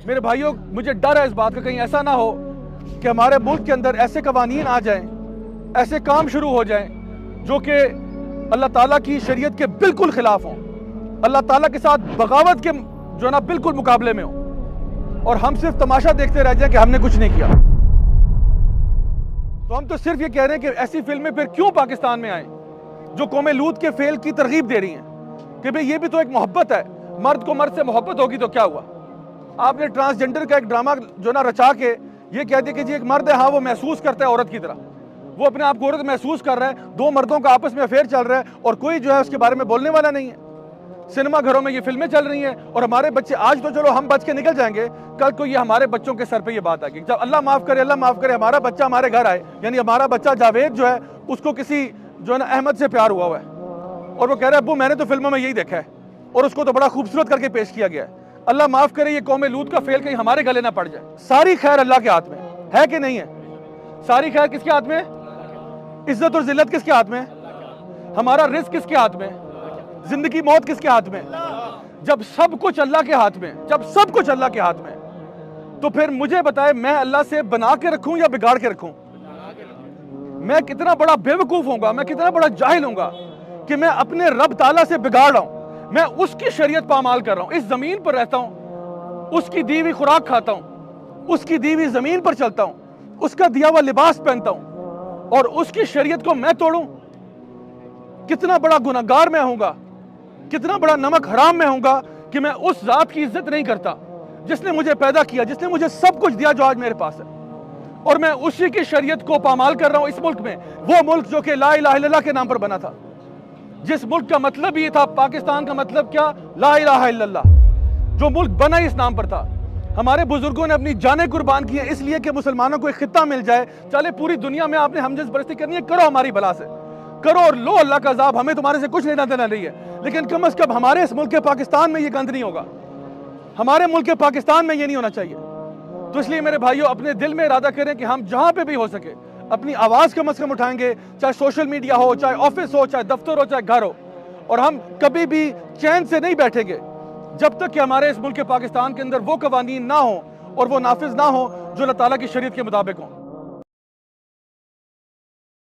मेरे भाइयों, मुझे डर है इस बात का कहीं ऐसा ना हो कि हमारे मुल्क के अंदर ऐसे कवानीन आ जाएं, ऐसे काम शुरू हो जाएं जो कि अल्लाह ताला की शरीयत के बिल्कुल खिलाफ हों, अल्लाह ताला के साथ बगावत के जो ना बिल्कुल मुकाबले में हो, और हम सिर्फ तमाशा देखते रह जाएं कि हमने कुछ नहीं किया। तो हम तो सिर्फ ये कह रहे हैं कि ऐसी फिल्में फिर क्यों पाकिस्तान में आए जो कौम लूत के फेल की तरगीब दे रही हैं कि भाई ये भी तो एक मोहब्बत है, मर्द को मर्द से मोहब्बत होगी तो क्या हुआ। आपने ट्रांसजेंडर का एक ड्रामा जो ना रचा के ये कह दिया कि जी एक मर्द है, हाँ वो महसूस करता है औरत की तरह, वो अपने आप को औरत महसूस कर रहा है, दो मर्दों का आपस में अफेयर चल रहा है और कोई जो है उसके बारे में बोलने वाला नहीं है। सिनेमा घरों में ये फिल्में चल रही हैं और हमारे बच्चे, आज तो चलो हम बच के निकल जाएंगे, कल को ये हमारे बच्चों के सर पे ये बात आएगी। जब अल्लाह माफ करे हमारा बच्चा हमारे घर आए, यानी हमारा बच्चा जावेद जो है उसको किसी जो है ना अहमद से प्यार हुआ है और वो कह रहा है अब्बू मैंने तो फिल्मों में यही देखा है और उसको तो बड़ा खूबसूरत करके पेश किया गया है। अल्लाह माफ करे ये कौम लूत का फेल कहीं हमारे गले ना पड़ जाए। सारी खैर अल्लाह के हाथ में है कि नहीं है? सारी खैर किसके हाथ में है? इज्जत और जिल्लत किसके हाथ में है? हमारा रिस्क किसके हाथ में है? जिंदगी मौत किसके हाथ में? जब सब कुछ अल्लाह के हाथ में, जब सब कुछ अल्लाह के हाथ में, तो फिर मुझे बताए मैं अल्लाह से बना के रखूं या बिगाड़ के रखूं? मैं कितना बड़ा बेवकूफ होऊंगा, मैं कितना बड़ा जाहिल होऊंगा कि मैं अपने रब ताला से बिगाड़ रहा हूं। मैं उसकी शरीयत पामाल कर रहा हूं, इस जमीन पर रहता हूं, उसकी दी हुई खुराक खाता हूं, उसकी दी हुई जमीन पर चलता हूं, उसका दिया हुआ लिबास पहनता हूं और उसकी शरीयत को मैं तोड़ूं? कितना बड़ा गुनहगार मैं होऊंगा, कितना बड़ा नमक हराम में होऊंगा कि मैं उस जात की इज्जत नहीं करता जिसने मुझे पैदा किया, जिसने मुझे सब कुछ दिया जो आज मेरे पास है, और मैं उसी की शरीयत को पामाल कर रहा हूं इस मुल्क में। वो मुल्क जो कि ला इलाहा इल्लल्लाह के नाम पर बना था, जिस मुल्क का मतलब ये था, पाकिस्तान का मतलब क्या? ला इलाहा इल्लल्लाह। जो मुल्क बना इस नाम पर था। हमारे बुजुर्गों ने अपनी जानें कुर्बान की है इसलिए कि मुसलमानों को एक खित्ता मिल जाए। चले पूरी दुनिया में आपने हमजद बरसी करनी है, करो हमारी भला से, करो और लो अल्लाह का अज़ाब, हमें तुम्हारे से कुछ लेना देना नहीं है, लेकिन कम अज कम हमारे इस मुल्क के पाकिस्तान में ये गंद नहीं होगा, हमारे मुल्क के पाकिस्तान में ये नहीं होना चाहिए। तो इसलिए मेरे भाइयों, अपने दिल में इरादा करें कि हम जहां पे भी हो सके अपनी आवाज कम से कम उठाएंगे, चाहे सोशल मीडिया हो, चाहे ऑफिस हो, चाहे दफ्तर हो, चाहे घर हो, और हम कभी भी चैन से नहीं बैठेंगे जब तक कि हमारे इस मुल्क के पाकिस्तान के अंदर वो कवानीन ना हो और वो नाफिज ना हो जो अल्लाह ताला की शरीयत के मुताबिक हो।